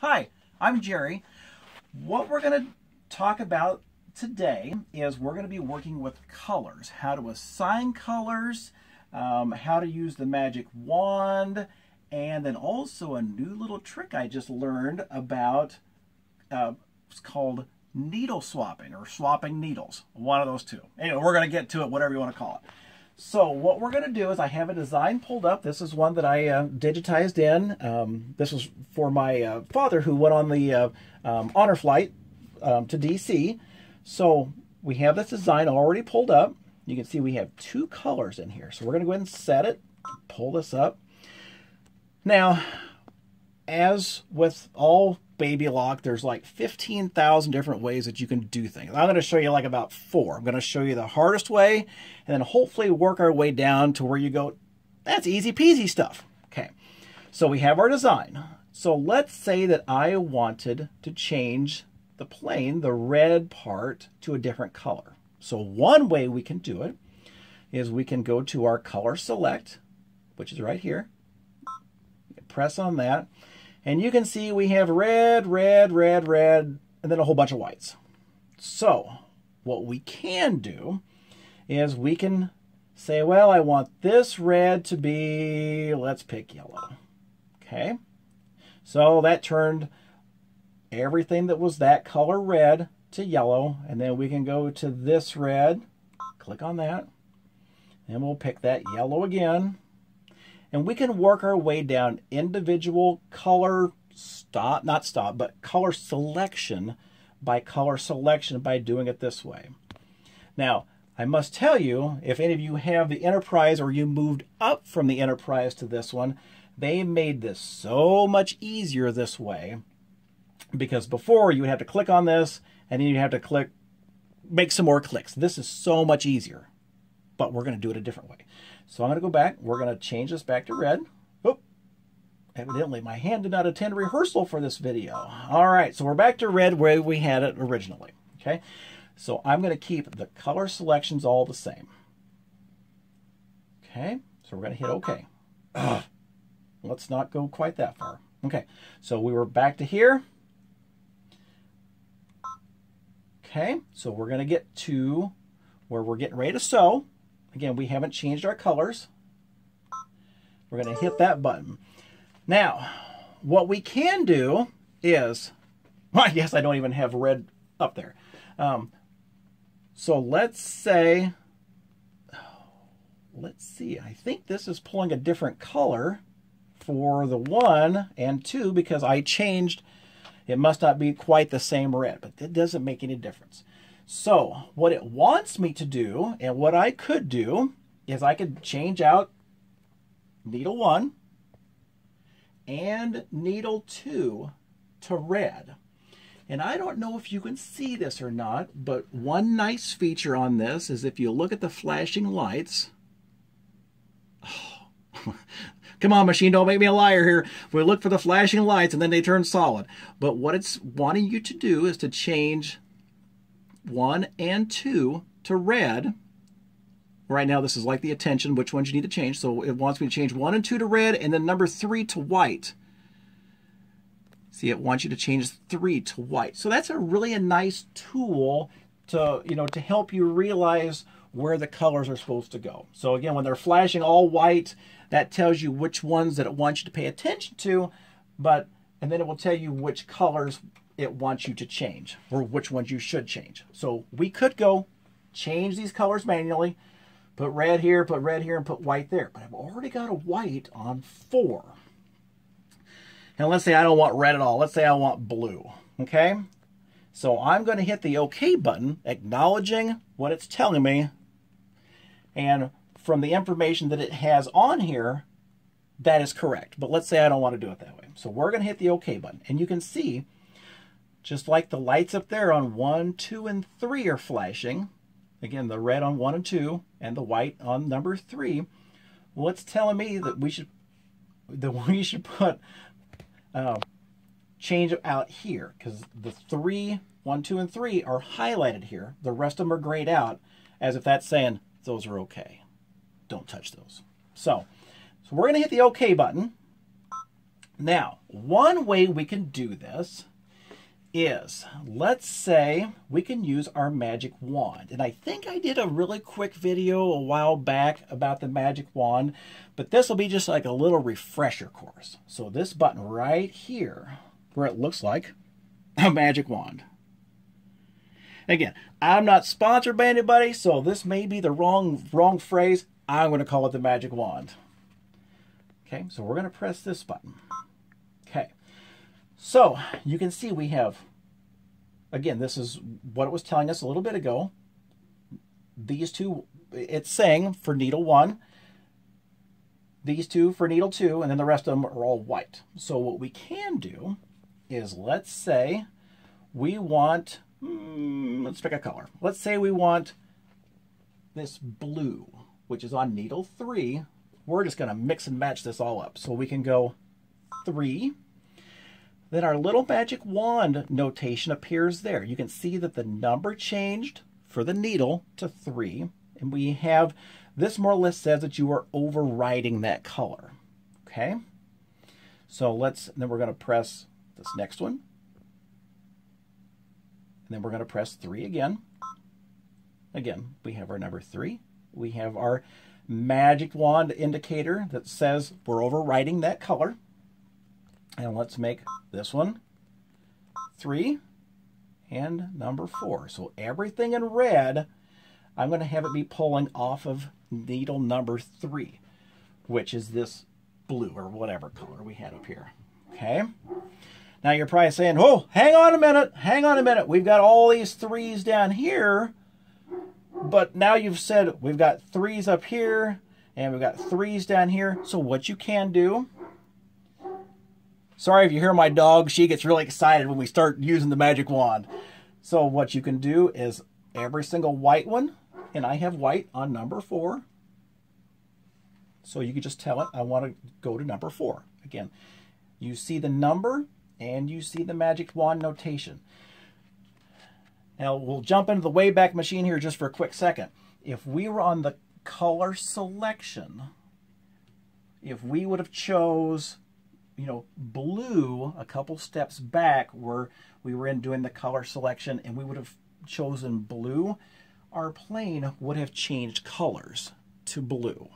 Hi, I'm Jerry. What we're going to talk about today is we're going to be working with colors, how to assign colors, how to use the magic wand, and then also a new little trick I just learned about. It's called needle swapping or swapping needles, one of those two. Anyway, we're going to get to it, whatever you want to call it. So what we're going to do is I have a design pulled up. This is one that I digitized in. This was for my father who went on the honor flight to DC. So we have this design already pulled up. You can see we have two colors in here. So we're going to go ahead and set it, pull this up. Now, as with all Baby Lock, there's like 15,000 different ways that you can do things. I'm going to show you like about 4. I'm going to show you the hardest way and then hopefully work our way down to where you go, that's easy peasy stuff. Okay, so we have our design. So let's say that I wanted to change the plane, the red part, to a different color. So one way we can do it is we can go to our color select, which is right here. Press on that. And you can see we have red, red, red, red, and then a whole bunch of whites. So what we can do is we can say, well, I want this red to be, let's pick yellow. Okay. So that turned everything that was that color red to yellow. And then we can go to this red, click on that, and we'll pick that yellow again. And we can work our way down individual color color selection by doing it this way. Now, I must tell you, if any of you have the Enterprise or you moved up from the Enterprise to this one, they made this so much easier this way. Because before you would have to click on this and then you have to make some more clicks. This is so much easier, but we're going to do it a different way. So I'm going to go back. We're going to change this back to red. Oop. Evidently, my hand did not attend rehearsal for this video. All right, so we're back to red where we had it originally. Okay, so I'm going to keep the color selections all the same. Okay, so we're going to hit OK. Ugh. Let's not go quite that far. Okay, so we were back to here. Okay, so we're going to get to where we're getting ready to sew. Again, we haven't changed our colors. We're going to hit that button. Now, what we can do is, well, I guess I don't even have red up there. So let's say, let's see, I think this is pulling a different color for the 1 and 2 because I changed, it must not be quite the same red, but it doesn't make any difference. So what it wants me to do, and what I could do, is I could change out needle 1 and needle 2 to red. And I don't know if you can see this or not, but one nice feature on this is if you look at the flashing lights. Oh, come on, machine, don't make me a liar here. We look for the flashing lights and then they turn solid. But what it's wanting you to do is to change 1 and 2 to red. Right now this is like the attention, which ones you need to change. So it wants me to change 1 and 2 to red and then number 3 to white. See, it wants you to change 3 to white. So that's a really nice tool to, to help you realize where the colors are supposed to go. So again, when they're flashing all white, that tells you which ones that it wants you to pay attention to, and then it will tell you which colors it wants you to change, or which ones you should change. So we could go change these colors manually, put red here, and put white there. But I've already got a white on 4. And let's say I don't want red at all. Let's say I want blue. Okay? So I'm going to hit the OK button, acknowledging what it's telling me. And from the information that it has on here, that is correct. But let's say I don't want to do it that way. So we're going to hit the OK button. And you can see, just like the lights up there on 1, 2, and 3 are flashing, again, the red on 1 and 2 and the white on number 3, well, it's telling me that we should put change out here because the 3, 1, 2, and 3 are highlighted here. The rest of them are grayed out as if that's saying those are okay. Don't touch those. So we're going to hit the OK button. Now, one way we can do this is, let's say we can use our magic wand. And I think I did a really quick video a while back about the magic wand, but this will be just like a little refresher course. So this button right here, where it looks like a magic wand. Again, I'm not sponsored by anybody, so this may be the wrong phrase. I'm going to call it the magic wand. Okay, so we're going to press this button. Okay, so you can see we have, again, this is what it was telling us a little bit ago. These two, it's saying for needle 1, these two for needle 2, and then the rest of them are all white. So what we can do is, let's say we want, let's pick a color. Let's say we want this blue, which is on needle 3. We're just going to mix and match this all up. So we can go 3. Then our little magic wand notation appears there. You can see that the number changed for the needle to 3. And we have, this more or less says that you are overriding that color. Okay? So then we're going to press this next one. And then we're going to press 3 again. Again, we have our number 3. We have our magic wand indicator that says we're overwriting that color. And let's make this one 3 and number 4. So everything in red, I'm going to have it be pulling off of needle number 3, which is this blue or whatever color we had up here. Okay. Now you're probably saying, oh, hang on a minute. We've got all these 3s down here. But now you've said we've got 3s up here and we've got 3s down here. So what you can do, sorry if you hear my dog, she gets really excited when we start using the magic wand. So what you can do is every single white one, and I have white on number 4. So you can just tell it, I want to go to number 4. Again, you see the number and you see the magic wand notation. Now, we'll jump into the Wayback Machine here just for a quick second. If we were on the color selection, if we would have chose, blue a couple steps back where we were in doing the color selection and we would have chosen blue, our plane would have changed colors to blue.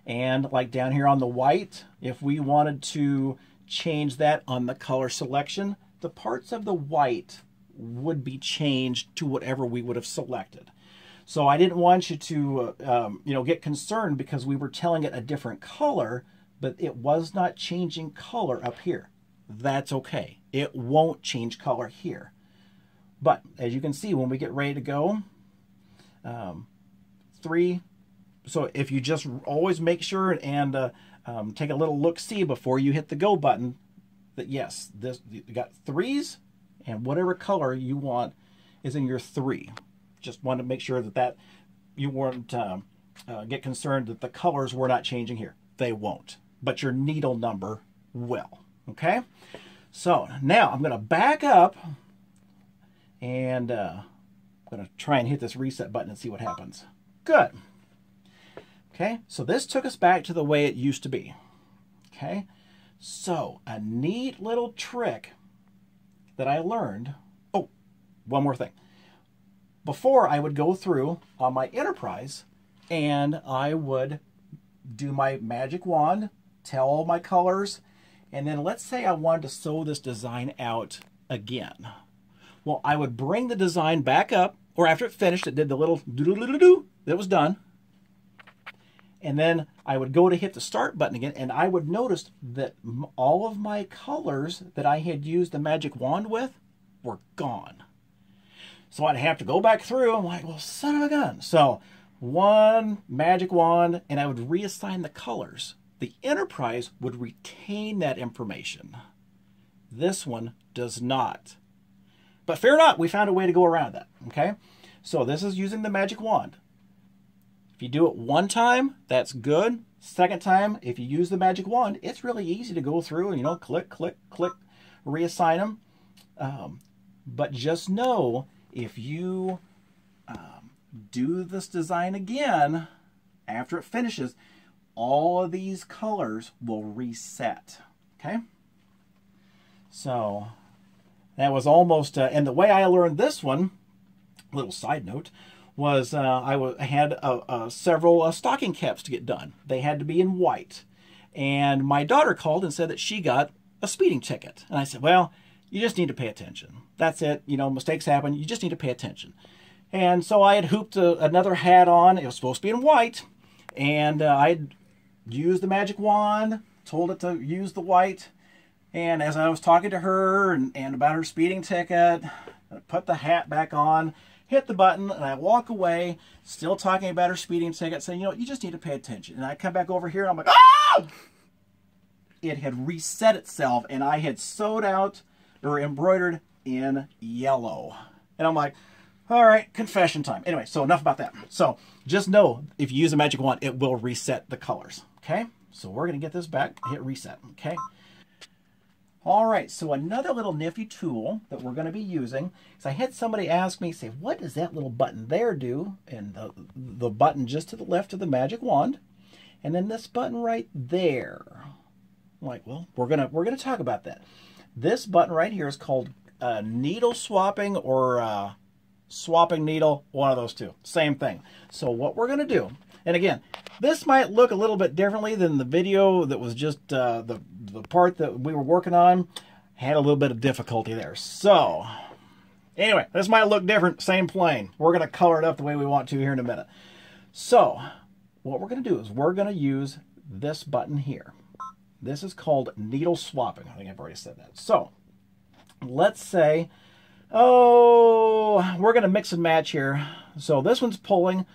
And like down here on the white, if we wanted to change that on the color selection, the parts of the white would be changed to whatever we would have selected. So I didn't want you to, get concerned because we were telling it a different color, but it was not changing color up here. That's okay. It won't change color here. But as you can see, when we get ready to go, 3. So if you just always make sure and take a little look-see before you hit the go button, that yes, you got 3s. And whatever color you want is in your 3. Just want to make sure that you weren't get concerned that the colors were not changing here. They won't, but your needle number will. Okay. So now I'm going to back up and I'm going to try and hit this reset button and see what happens. Good. Okay. So this took us back to the way it used to be. Okay. So a neat little trick that I learned. Oh, one more thing. Before I would go through on my Enterprise and I would do my magic wand, tell all my colors, and then let's say I wanted to sew this design out again. Well, I would bring the design back up, or after it finished, it did the little doo-doo-doo-doo-doo, that was done. And then I would go to hit the start button again, and I would notice that all of my colors that I had used the magic wand with were gone. So I'd have to go back through. I'm like, well, son of a gun. So one magic wand, and I would reassign the colors. The Enterprise would retain that information. This one does not. But fear not, we found a way to go around that. Okay? So this is using the magic wand. If you do it one time, that's good. Second time, if you use the magic wand, it's really easy to go through and, click, click, click, reassign them. But just know, if you do this design again, after it finishes, all of these colors will reset. Okay? So that was almost, and the way I learned this one, little side note, was I had several stocking caps to get done. They had to be in white. And my daughter called and said that she got a speeding ticket. And I said, well, you just need to pay attention. That's it. You know, mistakes happen. You just need to pay attention. And so I had hooped another hat on. It was supposed to be in white. And I had used the magic wand, told it to use the white. And as I was talking to her and about her speeding ticket, I put the hat back on, hit the button, and I walk away, still talking about her speeding ticket, saying, you know, you just need to pay attention. And I come back over here, and I'm like, ah! It had reset itself, and I had sewed out or embroidered in yellow. And I'm like, all right, confession time. Anyway, so enough about that. So just know, if you use a magic wand, it will reset the colors. Okay? So we're going to get this back, hit reset. Okay? All right, so another little nifty tool that we're going to be using is I had somebody ask me, say, what does that little button there do? And the button just to the left of the magic wand, and then this button right there. I'm like, well, we're gonna talk about that. This button right here is called needle swapping or swapping needle, one of those two, same thing. So what we're gonna do, and again, this might look a little bit differently than the video that was just the part that we were working on. Had a little bit of difficulty there. So anyway, this might look different, same plane. We're going to color it up the way we want to here in a minute. So what we're going to do is we're going to use this button here. This is called needle swapping. I think I've already said that. So let's say, oh, we're going to mix and match here. So this one's pulling,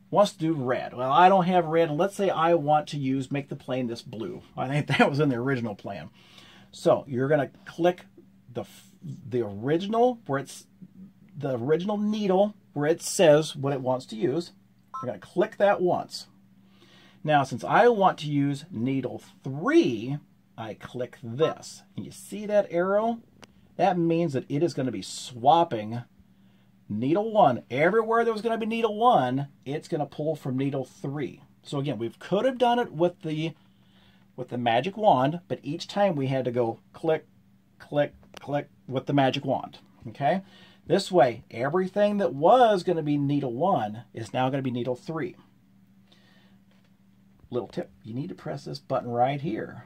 wants to do red. Well, I don't have red. Let's say I want to make the plane this blue. I think that was in the original plan. So you're going to click the original, where it's the original needle, where it says what it wants to use. You're going to click that once. Now, since I want to use needle 3, I click this. And you see that arrow? That means that it is going to be swapping needle 1. Everywhere there was going to be needle 1, it's going to pull from needle 3. So again, we could have done it with the magic wand, but each time we had to go click, click, click with the magic wand. Okay? This way, everything that was going to be needle 1 is now going to be needle 3. Little tip, you need to press this button right here.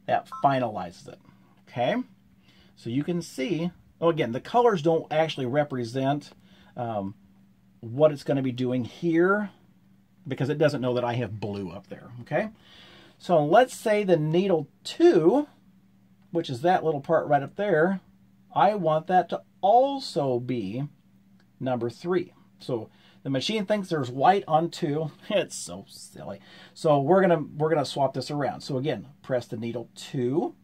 That finalizes it. Okay? So you can see, oh, again, the colors don't actually represent what it's going to be doing here, because it doesn't know that I have blue up there. Okay? So let's say the needle 2, which is that little part right up there, I want that to also be number 3. So the machine thinks there's white on 2. It's so silly. So we're gonna swap this around. So again, press the needle 2,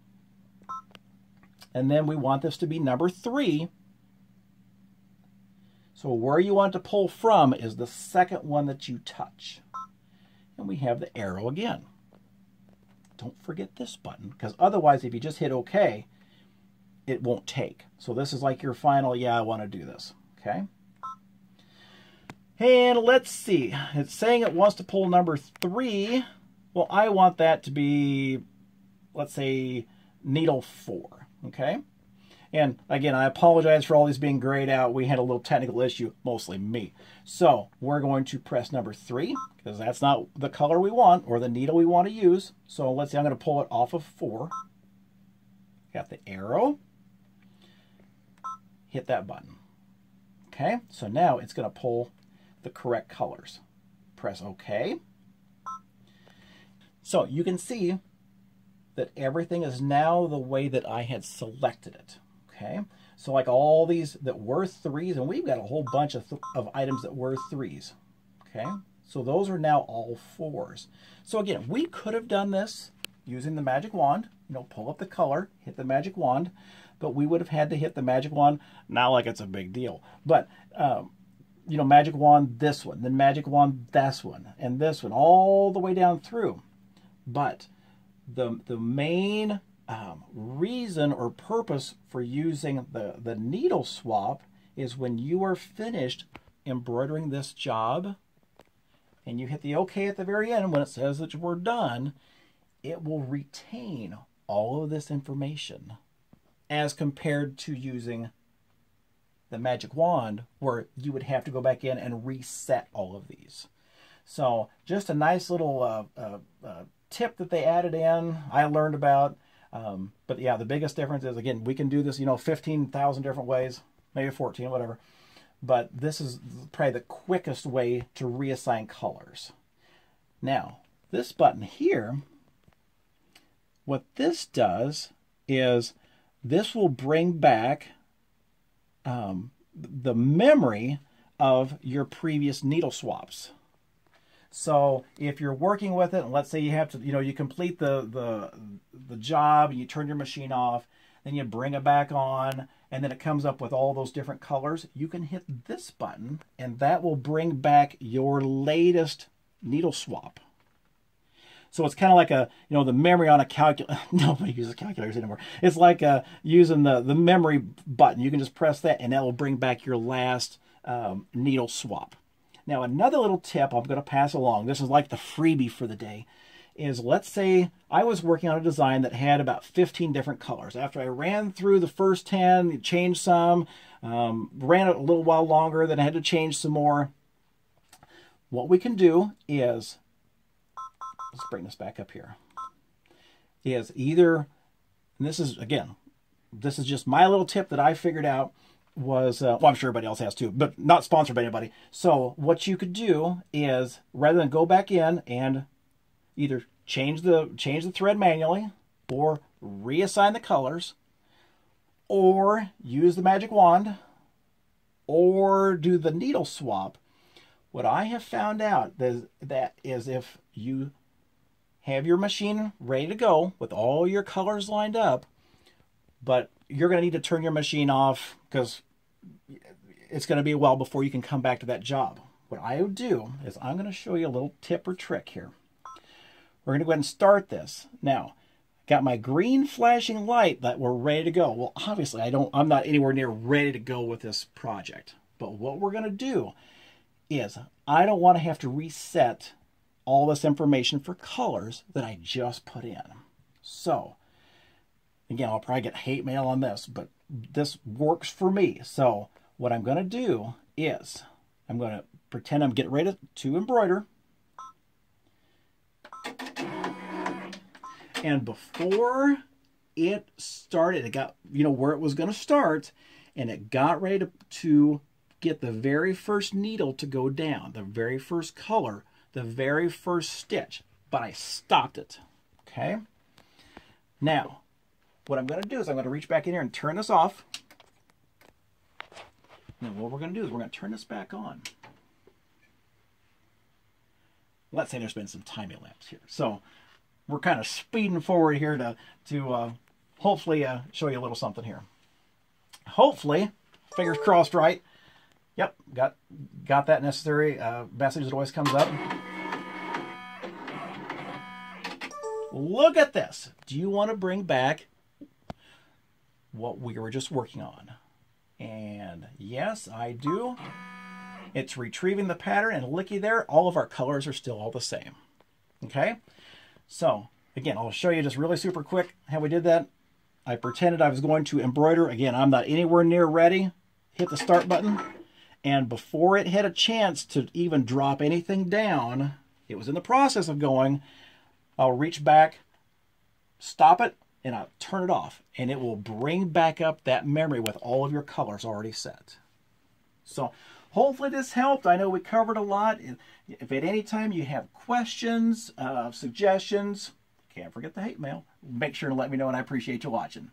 and then we want this to be number 3. So where you want to pull from is the second one that you touch. And we have the arrow again. Don't forget this button, because otherwise if you just hit OK, it won't take. So this is like your final, yeah, I want to do this. Okay? And let's see. It's saying it wants to pull number 3. Well, I want that to be, let's say, needle 4. Okay? And again, I apologize for all these being grayed out. We had a little technical issue, mostly me. So we're going to press number 3, because that's not the color we want or the needle we want to use. So let's see, I'm going to pull it off of 4. Got the arrow. Hit that button. Okay, so now it's going to pull the correct colors. Press OK. So you can see that everything is now the way that I had selected it. Okay, so like all these that were 3s, and we've got a whole bunch of items that were 3s. Okay, so those are now all 4s. So again, we could have done this using the magic wand. You know, pull up the color, hit the magic wand, but we would have had to hit the magic wand. Not like it's a big deal, but you know, magic wand this one, then magic wand this one, and this one, all the way down through. But the main reason or purpose for using the needle swap is when you are finished embroidering this job, and you hit the OK at the very end when it says that we're done, it will retain all of this information as compared to using the magic wand where you would have to go back in and reset all of these. So just a nice little tip that they added in, I learned about. But yeah, the biggest difference is, again, we can do this, 15,000 different ways, maybe 14, whatever. But this is probably the quickest way to reassign colors. Now, this button here, what this does is this will bring back the memory of your previous needle swaps. So if you're working with it, and let's say you have to, you complete the job and you turn your machine off, then you bring it back on, and then it comes up with all those different colors, you can hit this button and that will bring back your latest needle swap. So it's kind of like the memory on a calculator. Nobody uses calculators anymore. It's like using the memory button. You can just press that and that will bring back your last needle swap. Now, another little tip I'm going to pass along, this is like the freebie for the day, is let's say I was working on a design that had about 15 different colors. After I ran through the first 10, changed some, ran it a little while longer, then I had to change some more. What we can do is, let's bring this back up here, is either, and this is, again, this is just my little tip that I figured out, was, well, I'm sure everybody else has too, but not sponsored by anybody. So what you could do is, rather than go back in and either change the thread manually, or reassign the colors, or use the magic wand, or do the needle swap, what I have found out is if you have your machine ready to go with all your colors lined up, but you're going to need to turn your machine off because it's going to be a while before you can come back to that job. What I would do is I'm going to show you a little tip or trick here. We're going to go ahead and start this. Now, got my green flashing light that we're ready to go. Well, obviously, I'm not anywhere near ready to go with this project. But what we're going to do is I don't want to have to reset all this information for colors that I just put in. So, again, I'll probably get hate mail on this, but this works for me. So what I'm going to do is I'm going to pretend I'm getting ready to embroider. And before it started, it got, where it was going to start, and it got ready to get the very first needle to go down, the very first color, the very first stitch, but I stopped it. Okay? Now, what I'm going to do is I'm going to reach back in here and turn this off. And what we're going to do is we're going to turn this back on. Let's say there's been some time elapse here. So we're kind of speeding forward here to hopefully show you a little something here. Hopefully, fingers crossed, right? Yep, got that necessary message that always comes up. Look at this. Do you want to bring back what we were just working on? And yes, I do. It's retrieving the pattern, and looky there, all of our colors are still all the same. Okay? So, again, I'll show you just really super quick how we did that. I pretended I was going to embroider. Again, I'm not anywhere near ready. Hit the start button. And before it had a chance to even drop anything down, it was in the process of going, I'll reach back, stop it, and I'll turn it off. And it will bring back up that memory with all of your colors already set. So hopefully this helped. I know we covered a lot. If at any time you have questions, suggestions, can't forget the hate mail. Make sure to let me know, and I appreciate you watching.